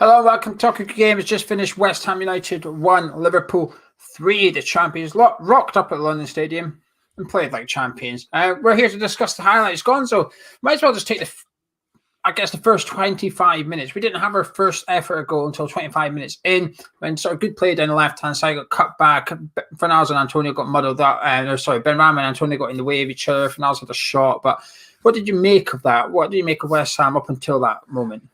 Hello, welcome to Talking Game. It's just finished. West Ham United 1, Liverpool 3. The champions rocked up at London Stadium and played like champions. We're here to discuss the highlights. Gonzo, might as well just take the first 25 minutes. We didn't have our first effort at goal until 25 minutes in, when sort of good play down the left-hand side got cut back. Fernandes and Antonio got muddled up. Benrahma and Antonio got in the way of each other. Fernandes had a shot. But what did you make of that? What did you make of West Ham up until that moment?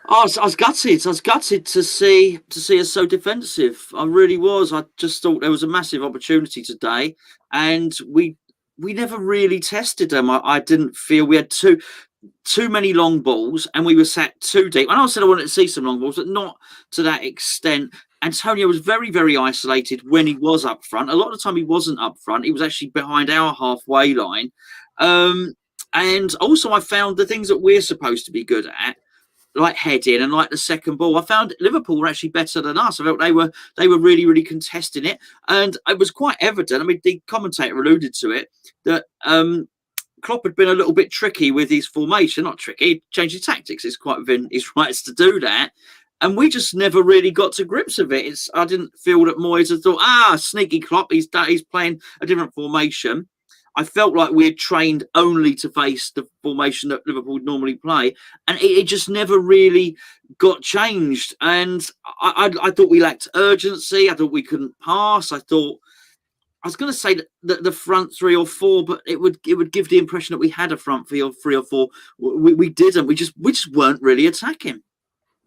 I was gutted. I was gutted to see us so defensive. I really was. I just thought there was a massive opportunity today, and we never really tested them. I didn't feel we had too many long balls, and we were sat too deep. And I said I wanted to see some long balls, but not to that extent. Antonio was very, very isolated when he was up front. A lot of the time he wasn't up front. He was actually behind our halfway line. And also I found the things that we're supposed to be good at, like heading and like the second ball, I found Liverpool were actually better than us. I felt they were really, really contesting it. And it was quite evident. I mean, the commentator alluded to it, that Klopp had been a little bit tricky with his formation. Not tricky, changed his tactics. It's quite within his rights to do that. And we just never really got to grips with it. I didn't feel that Moyes had thought, sneaky Klopp, he's playing a different formation. I felt like we had trained only to face the formation that Liverpool would normally play, and it just never really got changed. And I thought we lacked urgency. I thought we couldn't pass. I was going to say that the front three or four, but it would give the impression that we had a front three or four. We didn't. We just weren't really attacking.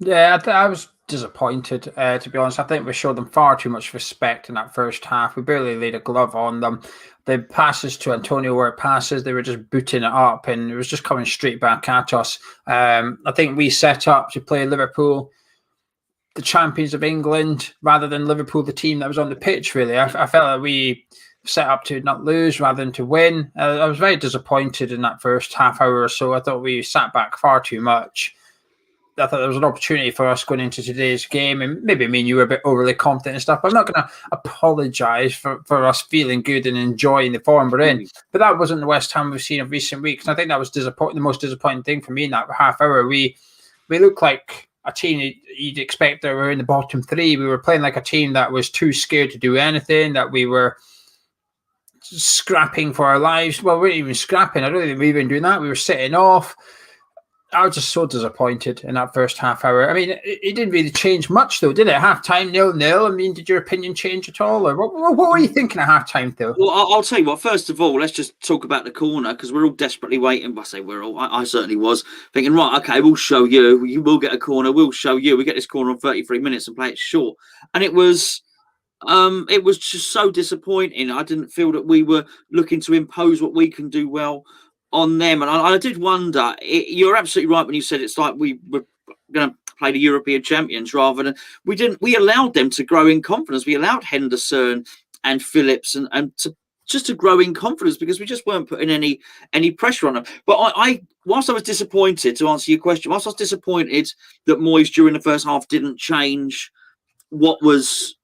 Yeah, I was disappointed, to be honest. I think we showed them far too much respect in that first half. We barely laid a glove on them. The passes to Antonio were passes. They were just booting it up, and it was just coming straight back at us. I think we set up to play Liverpool, the champions of England, rather than Liverpool, the team that was on the pitch, really. I felt like we set up to not lose rather than to win. I was very disappointed in that first half hour or so. I thought we sat back far too much. I thought there was an opportunity for us going into today's game, and maybe me and you were a bit overly confident and stuff. I'm not going to apologise for us feeling good and enjoying the form we're in, but that wasn't the West Ham we've seen in recent weeks. And I think that was the most disappointing thing for me in that half hour. We looked like a team you'd expect that were in the bottom three. We were playing like a team that was too scared to do anything, that we were scrapping for our lives. Well, we weren't even scrapping. I don't think we were even doing that. We were sitting off. I was just so disappointed in that first half hour. I mean, it didn't really change much, though, did it? Half-time, 0-0. I mean, did your opinion change at all? Or what were you thinking at half-time, Phil? Well, I'll tell you what. First of all, let's just talk about the corner, because we're all desperately waiting. I say we're all. I certainly was thinking, right, okay, we'll show you. You will get a corner. We'll show you. We get this corner on 33 minutes and play it short. And it was just so disappointing. I didn't feel that we were looking to impose what we can do well on them. And I did wonder, you're absolutely right when you said it's like we were going to play the European champions rather than we allowed them to grow in confidence. We allowed Henderson and Phillips and to grow in confidence, because we just weren't putting any pressure on them. But whilst I was disappointed, to answer your question, whilst I was disappointed that Moyes during the first half didn't change what was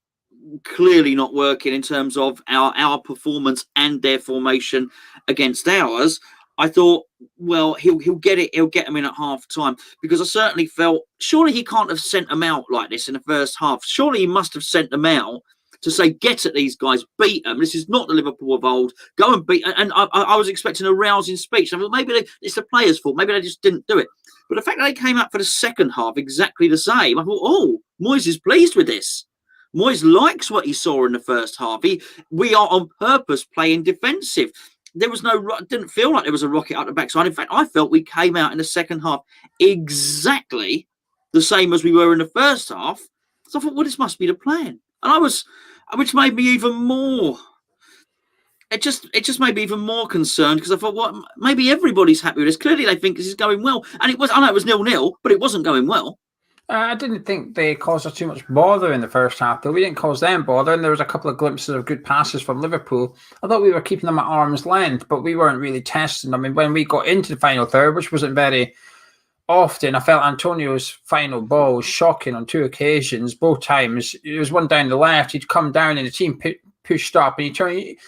clearly not working in terms of our performance and their formation against ours, I thought, well, he'll get it. He'll get them in at half time, because I certainly felt surely he can't have sent them out like this in the first half. Surely he must have sent them out to say, get at these guys, beat them. This is not the Liverpool of old. Go and beat. And I was expecting a rousing speech. I thought maybe it's the players' fault. Maybe they just didn't do it. But the fact that they came out for the second half exactly the same, I thought, oh, Moyes is pleased with this. Moyes likes what he saw in the first half. We are on purpose playing defensive. There was didn't feel like there was a rocket out the backside. In fact, I felt we came out in the second half exactly the same as we were in the first half. So I thought, well, this must be the plan. And which made me even more. It just made me even more concerned, because I thought, well, maybe everybody's happy with this. Clearly, they think this is going well, and it was. I know it was 0-0, but it wasn't going well. I didn't think they caused us too much bother in the first half, though. We didn't cause them bother, and there was a couple of glimpses of good passes from Liverpool. I thought we were keeping them at arm's length, but we weren't really testing them. I mean, when we got into the final third, which wasn't very often, I felt Antonio's final ball was shocking on two occasions, both times. There was one down the left, he'd come down and the team pushed up, and he turned.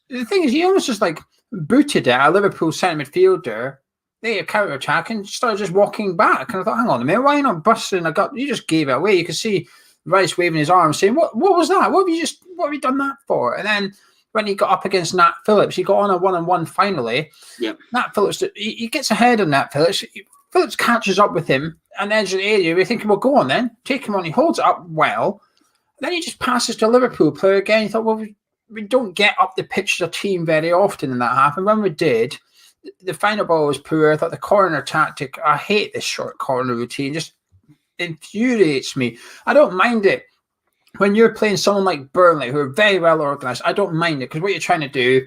The thing is, he almost just like booted it at a Liverpool centre midfielder they counter attack and started just walking back. And I thought, hang on a minute, why are you not busting a gut? You just gave it away. You could see Rice waving his arm, saying, "What was that? What have you done that for?" And then when he got up against Nat Phillips, he got on a 1-on-1 finally. Yep. Nat Phillips, he gets ahead of Nat Phillips. Phillips catches up with him and edge of the area. We're thinking, well, go on then, take him on. He holds it up well. Then he just passes to a Liverpool player again. He thought, well, we don't get up the pitch as a team very often in that half. And when we did, the final ball was poor. I thought the corner tactic, I hate this short corner routine, just infuriates me. I don't mind it when you're playing someone like Burnley, who are very well organised. I don't mind it because what you're trying to do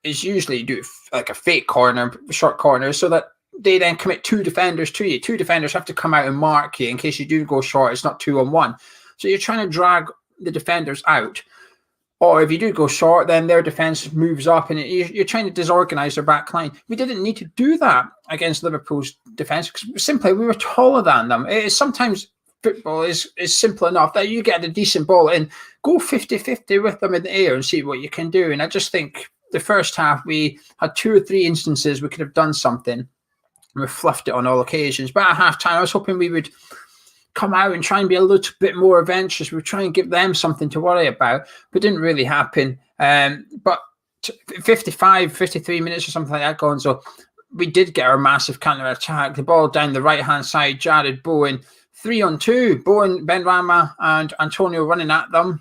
is usually do like a fake corner, short corner, so that they then commit 2 defenders to you. 2 defenders have to come out and mark you in case you do go short. It's not 2-on-1. So you're trying to drag the defenders out. Or if you do go short, then their defence moves up and you're trying to disorganise their back line. We didn't need to do that against Liverpool's defence because simply we were taller than them. Sometimes football is simple enough that you get a decent ball and go 50-50 with them in the air and see what you can do. And I just think the first half we had 2 or 3 instances we could have done something. We fluffed it on all occasions. But at half time, I was hoping we would come out and try and be a little bit more adventurous. We would try and give them something to worry about, but it didn't really happen. But 53 minutes or something like that going. So we did get our massive counter attack. The ball down the right-hand side, Jared Bowen, 3-on-2. Bowen, Benrahma and Antonio running at them.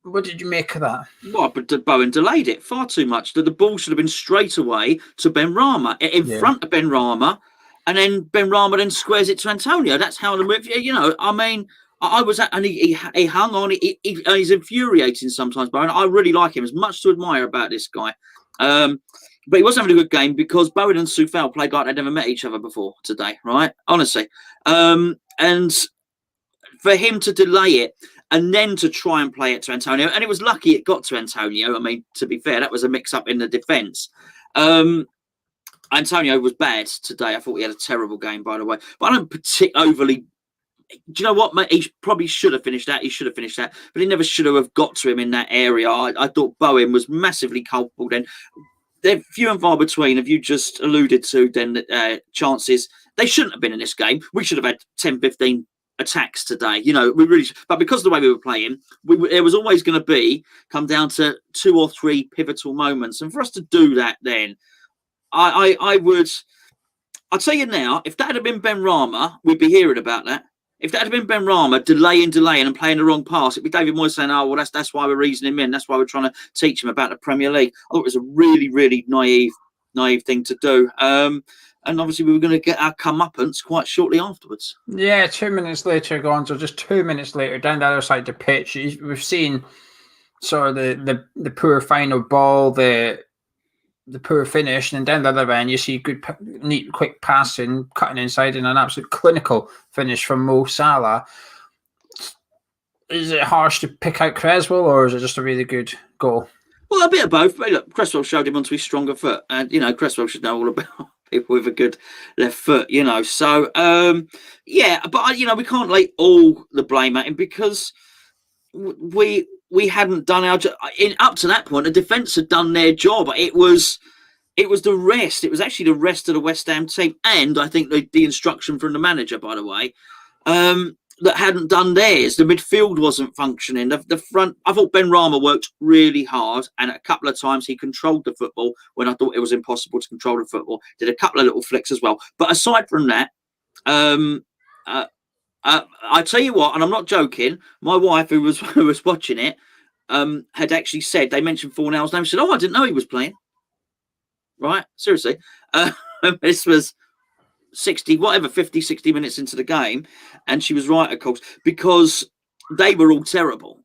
What did you make of that? Well, but Bowen delayed it far too much. The ball should have been straight away to Benrahma, in front of Benrahma. And then Benrahma then squares it to Antonio. That's how the move. You know, I mean, I was at, and he hung on. He's infuriating sometimes, Bowen. I really like him. There's much to admire about this guy. But he wasn't having a good game because Bowen and Soufal played like they'd never met each other before today, right? Honestly. And for him to delay it and then to try and play it to Antonio, and it was lucky it got to Antonio. I mean, to be fair, that was a mix-up in the defence. Antonio was bad today. I thought he had a terrible game, by the way. But I don't particularly overly. Do you know what, mate? He probably should have finished that. He should have finished that. But he never should have got to him in that area. I thought Bowen was massively culpable then. They're few and far between, have you just alluded to, then chances. They shouldn't have been in this game. We should have had 10, 15 attacks today. You know, we really should. But because of the way we were playing, there was always going to come down to 2 or 3 pivotal moments. And for us to do that then, I'll tell you now, if that had been Benrahma, we'd be hearing about that. If that had been Benrahma delaying and playing the wrong pass, it'd be David Moyes saying, "Oh, well, that's why we're reasoning him in. That's why we're trying to teach him about the Premier League." I thought it was a really, really naive thing to do. And obviously, we were going to get our comeuppance quite shortly afterwards. Yeah, 2 minutes later, Gonzo, just 2 minutes later, down the other side of the pitch, we've seen sort of the poor final ball, the poor finish, and then down the other end you see good, neat, quick passing, cutting inside, and an absolute clinical finish from Mo Salah. Is it harsh to pick out Cresswell, or is it just a really good goal? Well, a bit of both. But look, Cresswell showed him onto his stronger foot, and you know Cresswell should know all about people with a good left foot. You know, so yeah, but you know we can't lay all the blame at him because we hadn't done our job. Up to that point, the defence had done their job. It was the rest. It was actually the rest of the West Ham team, and I think the instruction from the manager, by the way, that hadn't done theirs. The midfield wasn't functioning. The front. I thought Benrahma worked really hard, and a couple of times he controlled the football when I thought it was impossible to control the football. Did a couple of little flicks as well. But aside from that, I tell you what, and I'm not joking. My wife, who was watching it, had actually said, they mentioned Fornell's name. She said, "Oh, I didn't know he was playing." Right? Seriously. This was 50, 60 minutes into the game. And she was right, of course, because they were all terrible.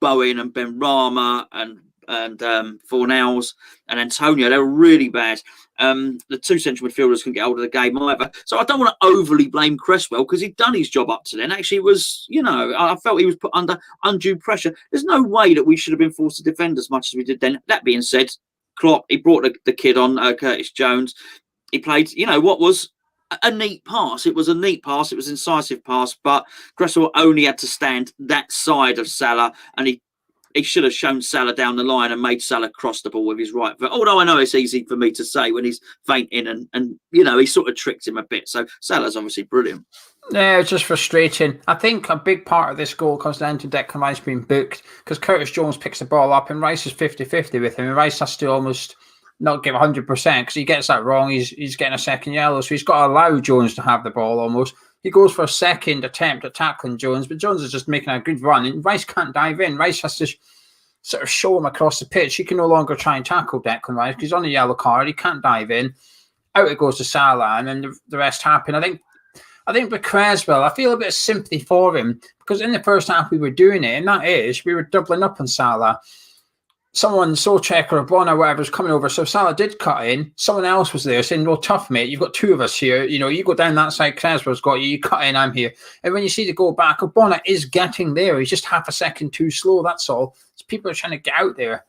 Bowen and Benrahma and Fornells and Antonio, they were really bad. The 2 central midfielders couldn't get hold of the game either. So I don't want to overly blame Cresswell because he'd done his job up to then. Actually, it was, you know, I felt he was put under undue pressure. There's no way that we should have been forced to defend as much as we did then. That being said, Klopp, he brought the kid on, Curtis Jones. He played, you know, what was a neat pass. It was a neat pass. It was an incisive pass, but Cresswell only had to stand that side of Salah, and he should have shown Salah down the line and made Salah cross the ball with his right foot. Although I know it's easy for me to say when he's fainting and he sort of tricked him a bit. So Salah's obviously brilliant. Yeah, it's just frustrating. I think a big part of this goal comes down to Declan Rice being booked because Curtis Jones picks the ball up and Rice is 50-50 with him. And Rice has to almost not give 100% because he gets that wrong. He's getting a second yellow. So he's got to allow Jones to have the ball almost. He goes for a second attempt at tackling Jones, but Jones is just making a good run. And Rice can't dive in. Rice has to sort of show him across the pitch. He can no longer try and tackle Declan Rice because he's on a yellow card. He can't dive in. Out it goes to Salah, and then the rest happen. I think with Creswell, I feel a bit of sympathy for him because in the first half we were doing it, and that is we were doubling up on Salah. Someone, Solchek or Bonner, whatever, was coming over. So Salah did cut in. Someone else was there saying, well, tough, mate. You've got two of us here. You go down that side, Creswell's got you. You cut in, I'm here. And when you see the goal back, Bonner is getting there. He's just half a second too slow, that's all. So people are trying to get out there.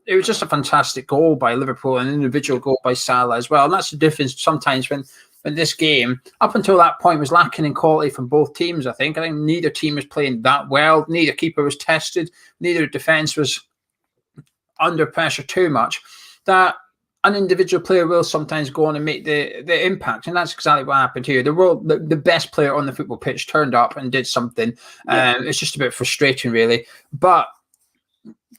It was just a fantastic goal by Liverpool, an individual goal by Salah as well. And that's the difference sometimes when this game, up until that point, was lacking in quality from both teams, I think. I think neither team was playing that well. Neither keeper was tested. Neither defence was under pressure too much. That an individual player will sometimes go on and make the impact. And that's exactly what happened here. The best player on the football pitch turned up and did something. Yeah. It's just a bit frustrating, really. But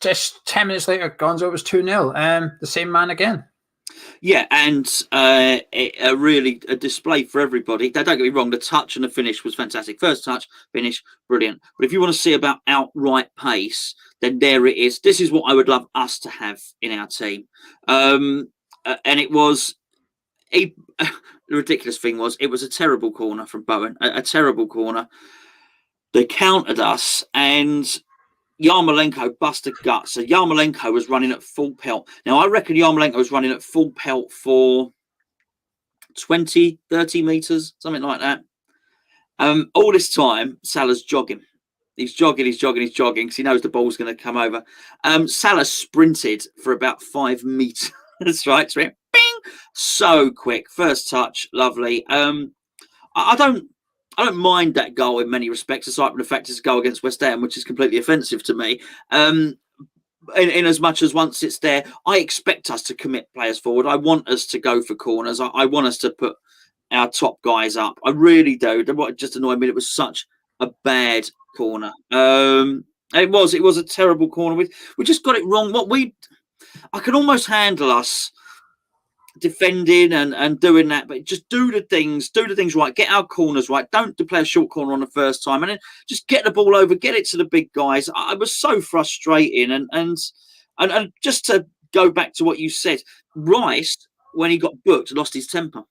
just 10 minutes later, Gonzo was 2-0. The same man again. Yeah, and a display for everybody. Now, don't get me wrong, the touch and the finish was fantastic. First touch, finish, brilliant. But if you want to see about outright pace, then there it is. This is what I would love us to have in our team. And it was the ridiculous thing was it was a terrible corner from Bowen, a terrible corner. They countered us and Yarmolenko busted guts. So Yarmolenko was running at full pelt. Now, I reckon Yarmolenko was running at full pelt for 20, 30 metres, something like that. All this time, Salah's jogging. He's jogging because he knows the ball's going to come over. Salah sprinted for about 5 meters. That's right. So bing! So quick. First touch, lovely. I don't mind that goal in many respects, aside from the fact it's a goal against West Ham, which is completely offensive to me. In as much as once it's there, I expect us to commit players forward. I want us to go for corners. I want us to put our top guys up. I really do. What just annoyed me, it was such a bad corner. It was a terrible corner. We just got it wrong. I can almost handle us defending and doing that, but just do the things right, get our corners right, don't play a short corner on the first time, and then just get the ball over, get it to the big guys. I was so frustrating, and just to go back to what you said, Rice, when he got booked, lost his temper.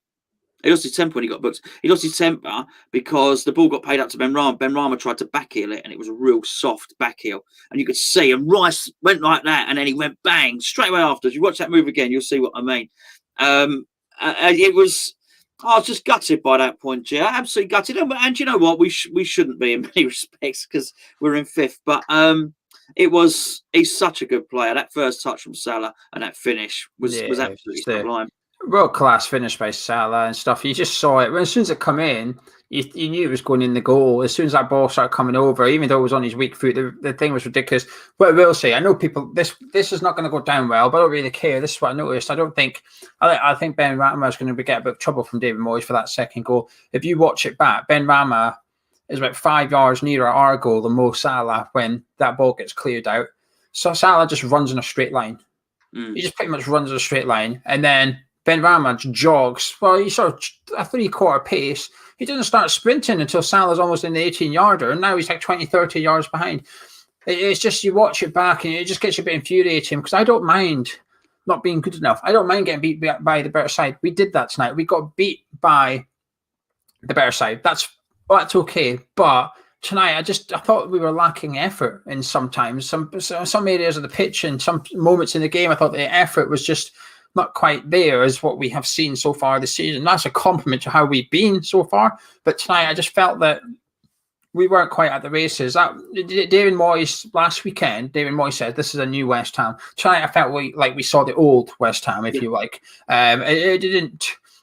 He lost his temper when he got booked. He lost his temper because the ball got paid up to Ben Rama. Ben Rama tried to backheel it, and it was a real soft backheel. And you could see, and Rice went like that, and then he went bang straight away after. If you watch that move again, you'll see what I mean. It was. I was just gutted by that point, Gio. Absolutely gutted. And you know what? We shouldn't be in many respects because we're in fifth. But he's such a good player. That first touch from Salah and that finish was absolutely sublime. World class finish by Salah and stuff. You just saw it. As soon as it come in, you knew it was going in the goal. As soon as that ball started coming over, even though it was on his weak foot, the thing was ridiculous. But I will say, I know people, this is not going to go down well, but I don't really care. This is what I noticed. I think Ben Rama is going to get a bit of trouble from David Moyes for that second goal. If you watch it back, Ben Rama is about 5 yards nearer our goal than Mo Salah when that ball gets cleared out. So Salah just runs in a straight line. He just pretty much runs in a straight line. And then Ben Rama jogs. Well, he sort of a 3/4 pace. He doesn't start sprinting until Salah's almost in the 18-yarder, and now he's like 20, 30 yards behind. It's just you watch it back, and it just gets a bit infuriating because I don't mind not being good enough. I don't mind getting beat by the better side. We did that tonight. We got beat by the better side. That's okay. But tonight, I thought we were lacking effort in some areas of the pitch and some moments in the game. I thought the effort was just not quite there as what we have seen so far this season. That's a compliment to how we've been so far. But tonight, I just felt that we weren't quite at the races. David Moyes, last weekend, David Moyes said, this is a new West Ham. Tonight, I felt like we saw the old West Ham, if you like.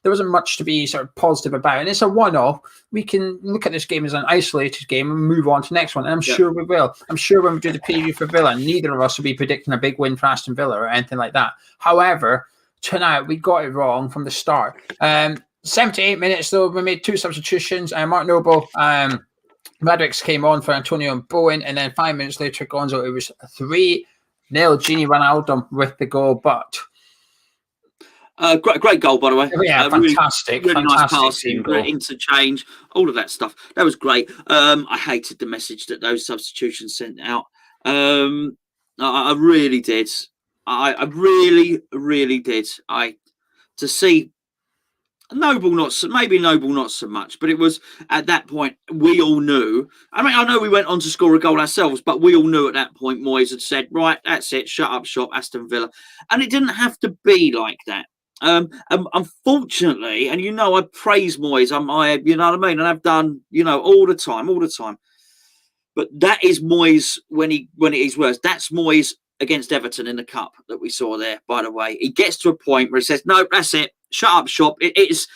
there wasn't much to be sort of positive about. And it's a one-off. We can look at this game as an isolated game and move on to the next one. And I'm sure we will. I'm sure when we do the preview for Villa, neither of us will be predicting a big win for Aston Villa or anything like that. However, tonight we got it wrong from the start. 78 minutes though, we made 2 substitutions. Mark Noble, Madrix came on for Antonio and Bowen, and then 5 minutes later, Gonzo, it was 3-0. Gini Ronaldo with the goal, but great goal, by the way. Yeah, fantastic. Really fantastic nice passing, great interchange, all of that stuff. That was great. I hated the message that those substitutions sent out. I really did. I really, really did. To see Noble not so much, but it was at that point we all knew. I mean, I know we went on to score a goal ourselves, but we all knew at that point Moyes had said, right, that's it, shut up shop, Aston Villa. And it didn't have to be like that. Unfortunately, and I praise Moyes, you know what I mean, and I've done, all the time. But that is Moyes when it is worse. That's Moyes against Everton in the cup that we saw there, by the way. He gets to a point where he says, no, that's it, shut up shop. It's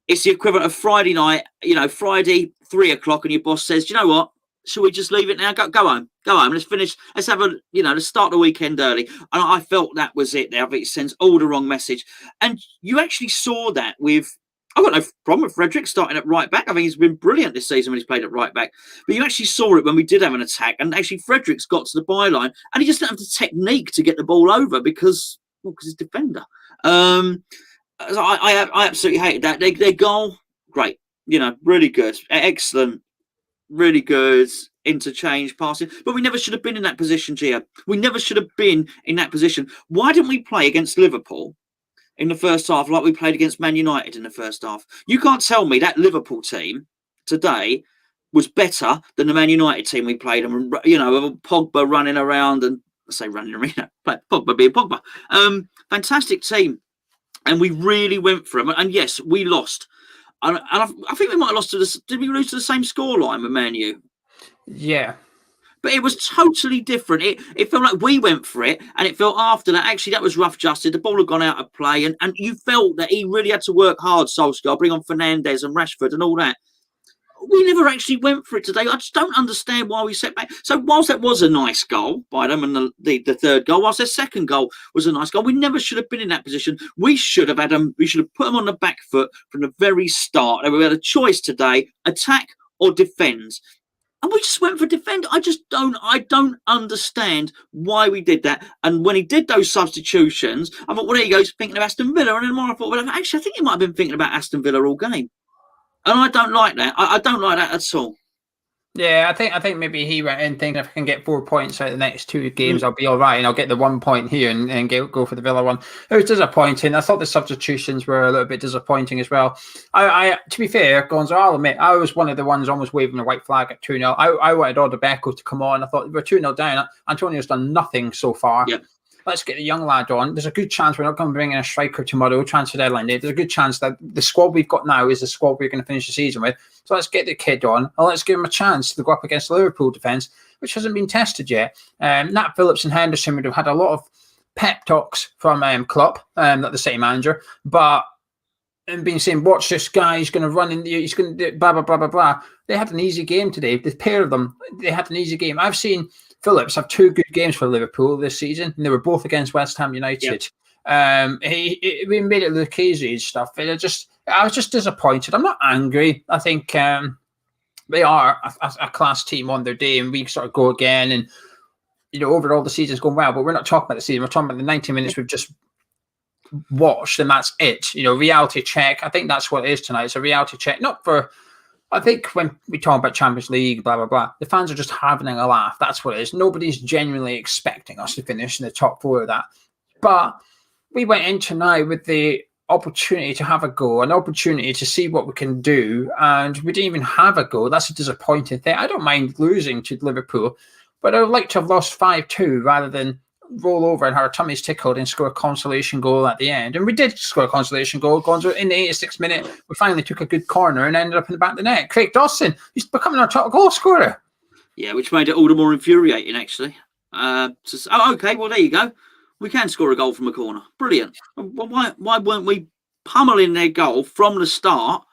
the equivalent of Friday night, Friday, 3:00, and your boss says, you know what, shall we just leave it now? Go home, let's finish, let's have let's start the weekend early. And I felt that was it there. I think it sends all the wrong message. And you actually saw that with, I've got no problem with Frederick starting at right back. I think he's been brilliant this season when he's played at right back. But you actually saw it when we did have an attack, and actually Frederick's got to the byline, and he just didn't have the technique to get the ball over because he's a defender. I absolutely hated that. Their goal, great, really good, excellent, really good interchange passing. But we never should have been in that position, Gio. We never should have been in that position. Why didn't we play against Liverpool in the first half like we played against Man United in the first half? You can't tell me that Liverpool team today was better than the Man United team we played. And Pogba running around, and I say running around, Pogba being Pogba. Fantastic team. And we really went for them. And yes, we lost. And I think we might have lost to this. Did we lose to the same scoreline with Man U? Yeah. But it was totally different. It felt like we went for it, and it felt after that, actually, that was rough justice. The ball had gone out of play, and you felt that he really had to work hard, Solskjaer, bring on Fernandes and Rashford and all that. We never actually went for it today. I just don't understand why we set back. So whilst that was a nice goal by them, and the third goal, whilst their second goal was a nice goal, we never should have been in that position. We should have had them. We should have put them on the back foot from the very start. We had a choice today: attack or defend. And we just went for defend. I don't understand why we did that. And when he did those substitutions, I thought, well, there he goes, thinking of Aston Villa. And then more I thought, well, actually, I think he might have been thinking about Aston Villa all game. And I don't like that. I don't like that at all. Yeah, I think maybe he went in thinking if I can get 4 points out of the next 2 games, I'll be all right, and I'll get the 1 point here and go for the Villa one. It was disappointing. I thought the substitutions were a little bit disappointing as well. I to be fair, Gonzo, I'll admit, I was one of the ones almost waving a white flag at 2-0. I wanted Odebeco to come on. I thought we're 2-0 down. Antonio's done nothing so far. Yeah. Let's get the young lad on. There's a good chance we're not going to bring in a striker tomorrow, transfer deadline day. There's a good chance that the squad we've got now is the squad we're going to finish the season with. So let's get the kid on, and let's give him a chance to go up against the Liverpool defence, which hasn't been tested yet. Nat Phillips and Henderson would have had a lot of pep talks from Klopp, not the City manager, but being saying, watch this guy, he's going to run in, he's going to do blah, blah, blah, blah, blah. They had an easy game today. The pair of them, they had an easy game. I've seen Phillips have 2 good games for Liverpool this season, and they were both against West Ham United. Yep. We made it Lucchese stuff. I was just disappointed. I'm not angry. I think they are a class team on their day, and we sort of go again. And overall the season's going well, but we're not talking about the season. We're talking about the 90 minutes we've just watched, and that's it. Reality check. I think that's what it is tonight. It's a reality check, not for. I think when we talk about Champions League, blah, blah, blah, the fans are just having a laugh. That's what it is. Nobody's genuinely expecting us to finish in the top 4 of that. But we went in tonight with the opportunity to have a go, an opportunity to see what we can do, and we didn't even have a go. That's a disappointing thing. I don't mind losing to Liverpool, but I would like to have lost 5-2 rather than roll over and have our tummies tickled and score a consolation goal at the end. And we did score a consolation goal. Gonzo, in the 86th minute, we finally took a good corner and ended up in the back of the net. Craig Dawson, he's becoming our top goal scorer. Yeah, which made it all the more infuriating, actually. Okay, well, there you go. We can score a goal from a corner. Brilliant. Why weren't we pummeling their goal from the start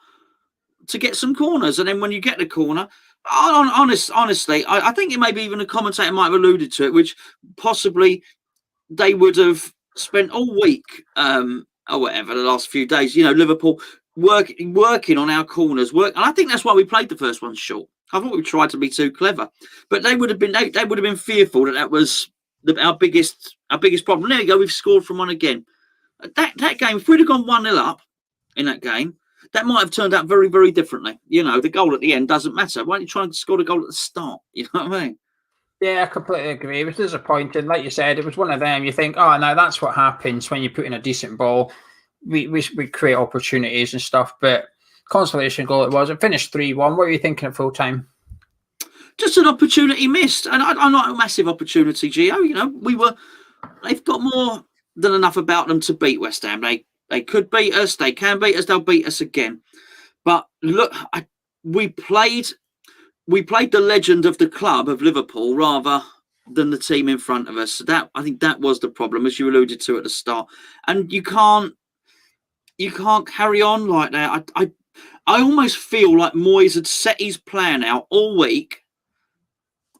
to get some corners. And then when you get the corner, honestly, I think it may be even a commentator might have alluded to it, which possibly they would have spent all week or whatever, the last few days, Liverpool working on our corners. And I think that's why we played the first one short. I thought we tried to be too clever. But they would have been fearful that was our biggest problem. There you go, we've scored from one again. That game, if we'd have gone 1-0 up in that game, that might have turned out very, very differently. The goal at the end doesn't matter. Why don't you try and score the goal at the start? You know what I mean? Yeah, I completely agree. It was disappointing. Like you said, it was one of them. You think, oh, no, that's what happens when you put in a decent ball. We create opportunities and stuff, but consolation goal it was. It finished 3-1. What were you thinking at full time? Just an opportunity missed, and I'm not a massive opportunity, Geo. They've got more than enough about them to beat West Ham. They could beat us. They can beat us. They'll beat us again. But look, we played the legend of the club of Liverpool rather than the team in front of us. I think that was the problem, as you alluded to at the start. And you can't carry on like that. I almost feel like Moyes had set his plan out all week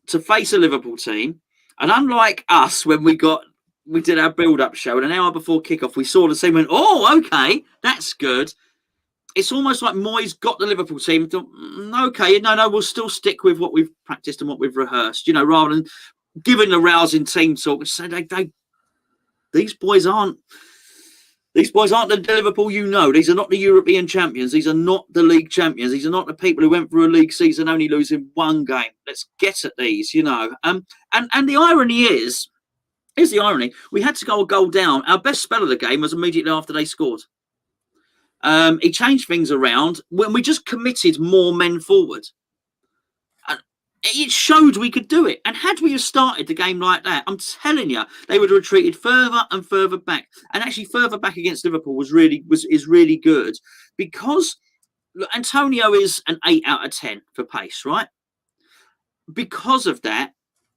to face a Liverpool team, and unlike us when we did our build-up show, and an hour before kickoff we saw the team and went, oh, okay, that's good. It's almost like Moyes got the Liverpool team and thought, okay, no, we'll still stick with what we've practiced and what we've rehearsed, rather than giving the rousing team talk and say these boys aren't the Liverpool These are not the European champions. These are not the league champions. These are not the people who went through a league season only losing one game. Let's get at these, And the irony is the irony. We had to go a goal down. Our best spell of the game was immediately after they scored. He changed things around when we just committed more men forward. It showed we could do it. And had we have started the game like that, I'm telling you, they would have retreated further and further back. And actually further back against Liverpool is really good, because look, Antonio is an 8 out of 10 for pace, right? Because of that,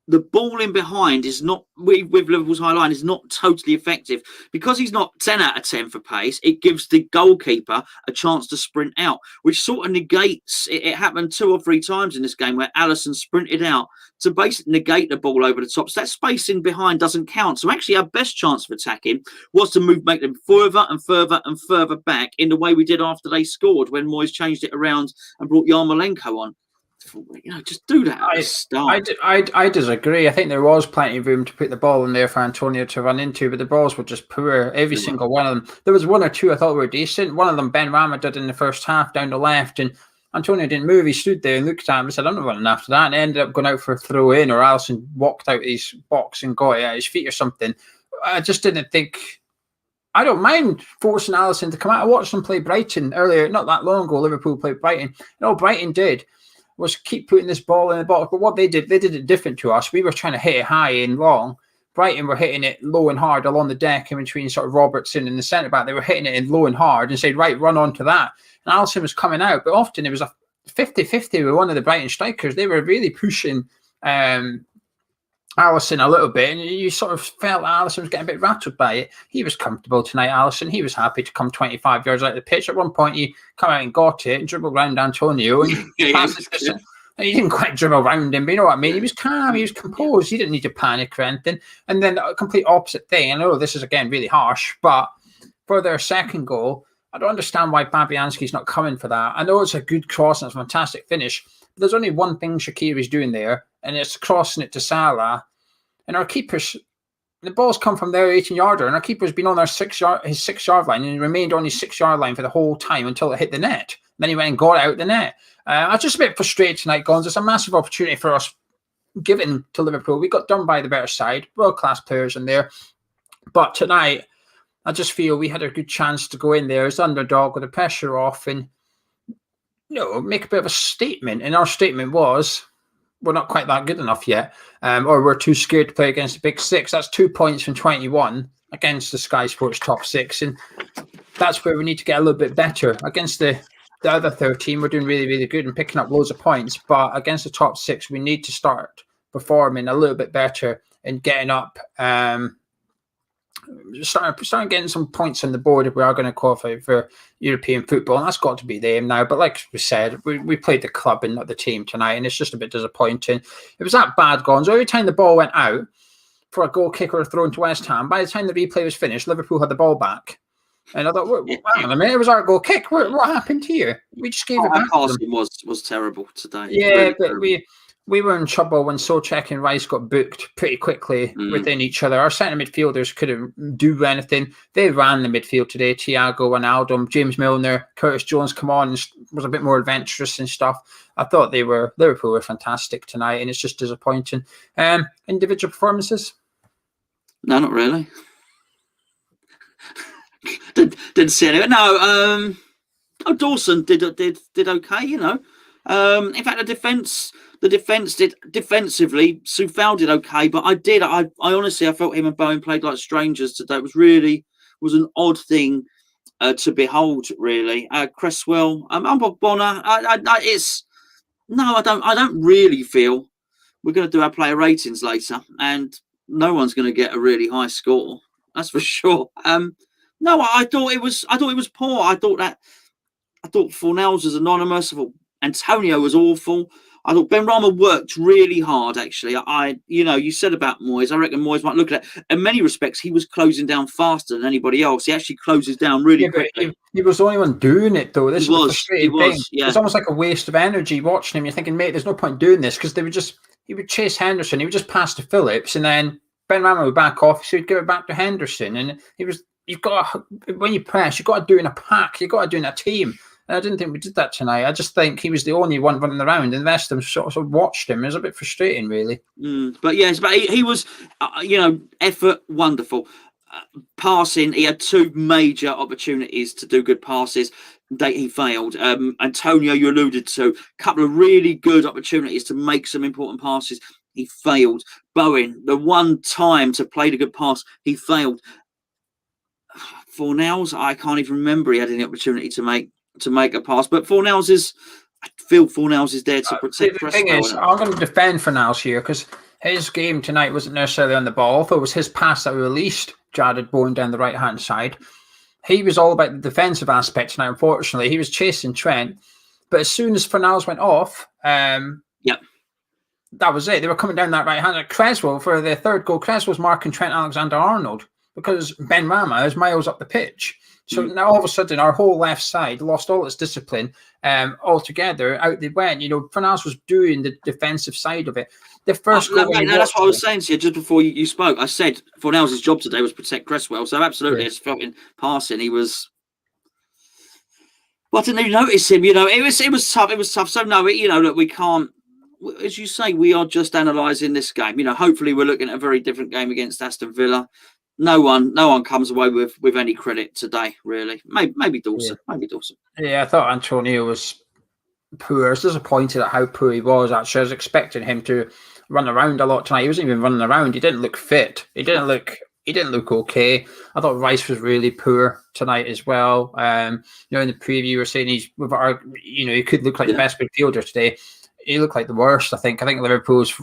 the ball in behind is not, with Liverpool's high line, is not totally effective. Because he's not 10 out of 10 for pace, it gives the goalkeeper a chance to sprint out, which sort of negates, it happened 2 or 3 times in this game where Alisson sprinted out to basically negate the ball over the top. So that space in behind doesn't count. So actually our best chance of attacking was to make them further and further and further back in the way we did after they scored, when Moyes changed it around and brought Yarmolenko on. Just do that at the start. I disagree. I think there was plenty of room to put the ball in there for Antonio to run into, but the balls were just poor. Every single one of them. There was 1 or 2 I thought were decent. One of them, Ben Rama did in the first half down the left, and Antonio didn't move. He stood there and looked at him and said, I'm not running after that. And ended up going out for a throw in, or Alisson walked out his box and got it at his feet or something. I just didn't think. I don't mind forcing Alisson to come out. I watched them play Brighton earlier, not that long ago. Liverpool played Brighton. Brighton did was keep putting this ball in the box. But what they did it different to us. We were trying to hit it high and long. Brighton were hitting it low and hard along the deck in between sort of Robertson and the centre-back. They were hitting it in low and hard and said, right, run on to that. And Alisson was coming out. But often it was a 50-50 with one of the Brighton strikers. They were really pushing Alisson a little bit, and you sort of felt Alisson was getting a bit rattled by it. He was comfortable tonight, Alisson. He was happy to come 25 yards out of the pitch. At one point, he come out and got it and dribbled around Antonio and passed it. And he didn't quite dribble around him, but you know what I mean? He was calm, he was composed. He didn't need to panic or anything. And then a complete opposite thing. I know this is, again, really harsh, but for their second goal, I don't understand why Fabianski's not coming for that. I know it's a good cross and it's a fantastic finish, but there's only one thing Shaqiri's doing there, and it's crossing it to Salah. And our keeper's, the ball's come from their 18-yarder, and our keeper's been on his 6-yard line, and he remained on his 6-yard line for the whole time until it hit the net. Then he went and got out the net. I was just a bit frustrated tonight, Gonzo. It's a massive opportunity for us given to Liverpool. We got done by the better side, world-class players in there. But tonight, I just feel we had a good chance to go in there as underdog with the pressure off and, make a bit of a statement. And our statement was, we're not quite that good enough yet, or we're too scared to play against the big six. That's 2 points from 21 against the Sky Sports top six. And that's where we need to get a little bit better. Against the other 13, we're doing really, really good and picking up loads of points. But against the top six, we need to start performing a little bit better and getting up starting getting some points on the board if we are going to qualify for European football, and that's got to be the aim now. But like we said, we played the club and not the team tonight, and it's just a bit disappointing. It was that bad, Gonzo. Every time the ball went out for a goal kick or a throw into West Ham, by the time the replay was finished, Liverpool had the ball back. And I thought, hang on a minute, it was our goal kick. What happened here? We just gave it back. Our passing was terrible today. Yeah, really but terrible. We were in trouble when Souček and Rice got booked pretty quickly within each other. Our centre midfielders couldn't do anything. They ran the midfield today. Thiago, Wijnaldum, James Milner, Curtis Jones come on and was a bit more adventurous and stuff. I thought Liverpool were fantastic tonight, and it's just disappointing. Individual performances? No, not really. Didn't see any. No, Dawson did okay, you know. In fact, the defense did defensively. Soufal did okay, but I honestly, I felt him and Bowen played like strangers today. It was an odd thing to behold, really. Cresswell, Bonner. I don't really feel we're going to do our player ratings later, and no one's going to get a really high score. That's for sure. No, I thought it was poor. I thought Fornells was anonymous. I thought Antonio was awful. I thought Benrahma worked really hard, actually. You said about Moyes. I reckon Moyes might look at it. In many respects, he was closing down faster than anybody else. He actually closes down really quickly. He was the only one doing it, though. This is the frustrating thing. Yeah. It's almost like a waste of energy watching him. You're thinking, mate, there's no point doing this, because he would chase Henderson. He would just pass to Phillips, and then Benrahma would back off, so he'd give it back to Henderson. And when you press, you've got to do it in a pack. You've got to do it in a team. And I didn't think we did that tonight. I just think he was the only one running around, and the rest of them sort of watched him. It was a bit frustrating, really. But yes, but he was, effort wonderful. Passing, he had two major opportunities to do good passes. He failed. Antonio, you alluded to, a couple of really good opportunities to make some important passes. He failed. Bowen, the one time to play the good pass, he failed. Fornells, I can't even remember he had any opportunity to make a pass. But I feel Fornells is there to protect. The thing is, I'm going to defend Fornells here, because his game tonight wasn't necessarily on the ball. Although it was his pass that released Jared Bowen down the right-hand side. He was all about the defensive aspect tonight, unfortunately. He was chasing Trent. But as soon as Fornells went off, that was it. They were coming down that right-hand. Cresswell, for the third goal, Cresswell's marking Trent Alexander-Arnold, because Benrahma is miles up the pitch. So now all of a sudden our whole left side lost all its discipline altogether. Out they went. Fornells was doing the defensive side of it. The first goal. That's what I was saying to you just before you spoke. I said Fornells' job today was protect Cresswell. So absolutely, I just felt in passing he was. Well, I didn't even notice him. It was tough. It was tough. So no, look, we can't. As you say, we are just analysing this game. Hopefully we're looking at a very different game against Aston Villa. No one comes away with any credit today, really. Maybe Dawson. Yeah. Maybe Dawson. Yeah, I thought Antonio was poor. I was disappointed at how poor he was, actually. I was expecting him to run around a lot tonight. He wasn't even running around. He didn't look fit. He didn't look okay. I thought Rice was really poor tonight as well. In the preview we were saying he could look like the best midfielder today. He looked like the worst, I think. I think Liverpool's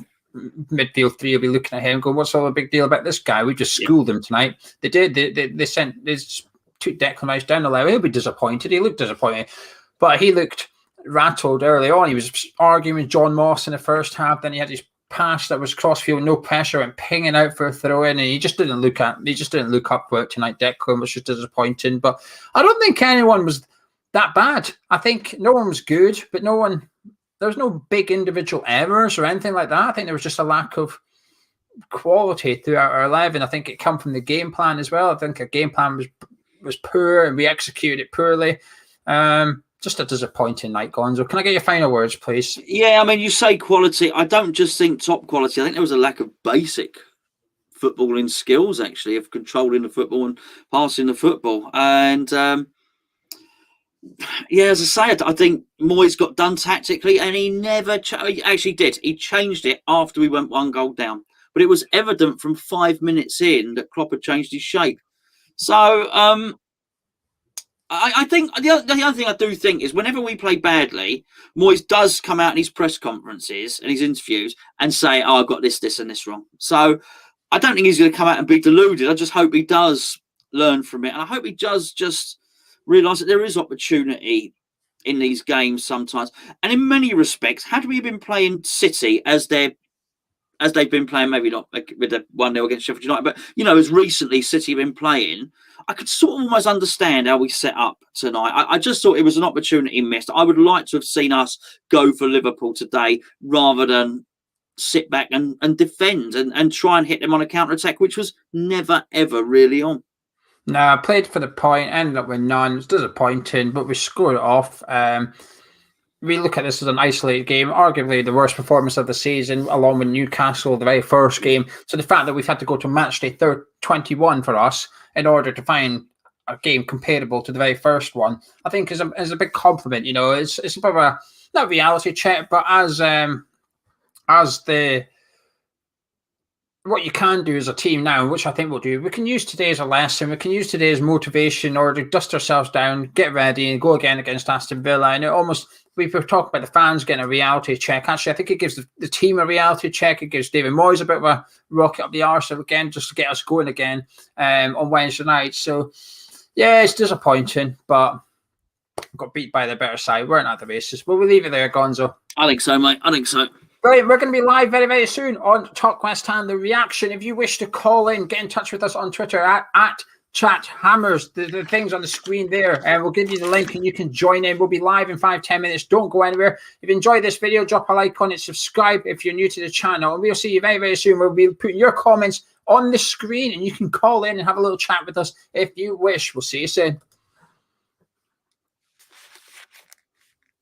midfield three will be looking at him going, what's all the big deal about this guy? We just schooled him tonight. They did. They took Declan Rice down the level. He'll be disappointed. He looked disappointed. But he looked rattled early on. He was arguing with John Moss in the first half. Then he had his pass that was crossfield, no pressure, and pinging out for a throw in. And he just didn't look up for it tonight, Declan, which was disappointing. But I don't think anyone was that bad. I think no one was good, but there was no big individual errors or anything like that. I think there was just a lack of quality throughout our 11. I think it came from the game plan as well. I think our game plan was poor and we executed it poorly. Just a disappointing night, Gonzo. Can I get your final words, please? Yeah, you say quality. I don't just think top quality. I think there was a lack of basic footballing skills, actually, of controlling the football and passing the football. And as I say, I think Moyes got done tactically, and he never he actually did. He changed it after we went one goal down, but it was evident from 5 minutes in that Klopp had changed his shape. So I think the other thing I do think is whenever we play badly, Moyes does come out in his press conferences and his interviews and say, "Oh, I've got this, and this wrong." So I don't think he's going to come out and be deluded. I just hope he does learn from it. And I hope he does just realise that there is opportunity in these games sometimes. And in many respects, had we been playing City as they've been playing, maybe not with the 1-0 against Sheffield United, but, you know, as recently City have been playing, I could sort of almost understand how we set up tonight. I just thought it was an opportunity missed. I would like to have seen us go for Liverpool today rather than sit back and defend and try and hit them on a counter-attack, which was never, ever really on. No, I played for the point, ended up with none. It's disappointing, but we scored it off. We look at this as an isolated game, arguably the worst performance of the season, along with Newcastle, the very first game. So the fact that we've had to go to match day 21 for us in order to find a game comparable to the very first one, I think is a big compliment. You know, it's a bit of a, not reality check, but as what you can do as a team now, which I think we'll do, we can use today as a lesson. We can use today as motivation, or to dust ourselves down, get ready, and go again against Aston Villa. And it almost, we were talking about the fans getting a reality check. Actually, I think it gives the team a reality check. It gives David Moyes a bit of a rocket up the arse again, just to get us going again on Wednesday night. So, yeah, it's disappointing, but got beat by the better side. Weren't at the races. But we'll leave it there, Gonzo. I think so, mate. I think so. Right, we're going to be live very, very soon on Talk West Ham, the reaction. If you wish to call in, get in touch with us on Twitter at Chat Hammers. The things on the screen there, and we'll give you the link and you can join in. We'll be live in 5-10 minutes. Don't go anywhere. If you enjoyed this video, drop a like on it, subscribe if you're new to the channel, and we'll see you very, very soon. We'll be putting your comments on the screen and you can call in and have a little chat with us if you wish. We'll see you soon.